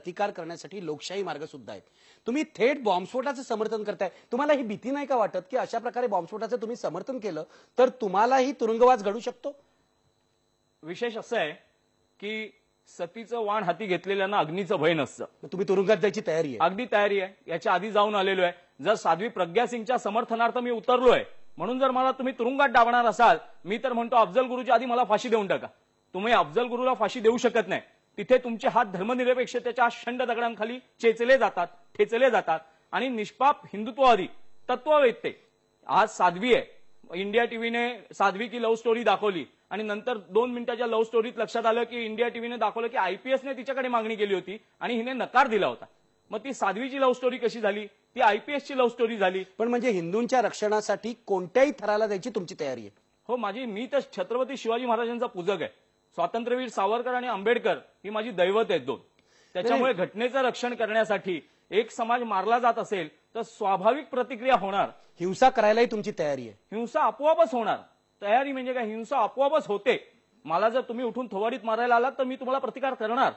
प्रतिकार करण्यासाठी लोकशाही मार्ग सुद्धा आहेत। तुम्ही थेट बॉम्बस्फोटाचं समर्थन करताय, तुम्हाला ही भीती नाही का वाटत की अशा प्रकारे बॉम्बस्फोटाचं तुम्ही समर्थन केलं तर तुम्हालाही तुरुंगवास घडू शकतो? विशेष असं आहे की सतीचं वाण हाती घेतलेल्यांना अग्नीचं भय नसतं। तुम्ही तुरुंगात जायची तयारी आहे? अगदी तयारी आहे, याच्या आधी जाऊन आलेलो आहे। जर साध्वी प्रज्ञा सिंगच्या समर्थनार्थ मी उतरलोय म्हणून जर मला तुम्ही तुरुंगात डावणार असाल, मी तर म्हणतो अफजल गुरुच्या आधी मला फाशी देऊन टाका। तुम्ही अफजल गुरुला फाशी देऊ शकत नाही, तिथे तुमचे हात धर्मनिरपेक्षतेच्या शंड दगडांखाली चेचले जातात, ठेचले जातात आणि निष्पाप हिंदुत्ववादी तत्ववेत्ते। आज साध्वी आहे, इंडिया टीव्हीने साध्वी की लव्ह स्टोरी दाखवली आणि नंतर 2 मिनिटाच्या लव्ह स्टोरीत लक्षात आलं की इंडिया टीव्हीने दाखवलं की आयपीएसने तिच्याकडे मागणी केली होती आणि हिने नकार दिला होता। मग ती साध्वीची लव्ह स्टोरी कशी झाली? ती आयपीएसची लव्ह स्टोरी झाली। पण म्हणजे हिंदूंच्या रक्षणासाठी कोणत्याही थराला जायची तुमची तयारी आहे? हो, मी तर छत्रपती शिवाजी महाराजांचा पूजक आहे। स्वातंत्र्यवीर सावरकर आणि आंबेडकर ही माझी दैवत आहेत दोन। त्याच्यामुळे घटनेचं रक्षण करण्यासाठी एक समाज मारला जात असेल तर स्वाभाविक प्रतिक्रिया होणार। हिंसा करायलाही तुमची तयारी आहे? हिंसा आपोआपच होणार। तयारी म्हणजे काय, हिंसा आपोआपच होते। मला जर तुम्ही उठून थोबाडीत मारायला आलात तर मी तुम्हाला प्रतिकार करणार।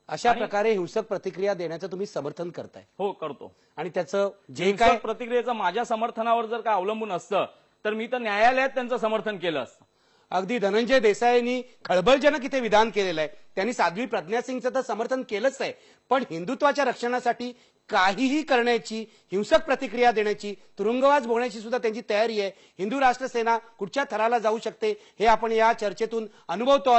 अशा प्रकारे हिंसक प्रतिक्रिया देण्याचं तुम्ही समर्थन करताय? हो, करतो। आणि त्याचं जे काय प्रतिक्रियेचं माझ्या समर्थनावर जर काय अवलंबून असतं तर मी तर न्यायालयात त्यांचं समर्थन केलं असतं। अगदी धनंजय देसाईंनी खळबळजनक इथे विधान केलेलं आहे। त्यांनी साध्वी प्रज्ञा सिंगचं तर समर्थन केलंच आहे, पण हिंदुत्वाच्या रक्षणासाठी काहीही करण्याची, हिंसक प्रतिक्रिया देण्याची, तुरुंगवास भोगण्याची सुद्धा त्यांची तयारी आहे। हिंदू राष्ट्र सेना कुठच्या थराला जाऊ शकते हे आपण या चर्चेतून अनुभवतो।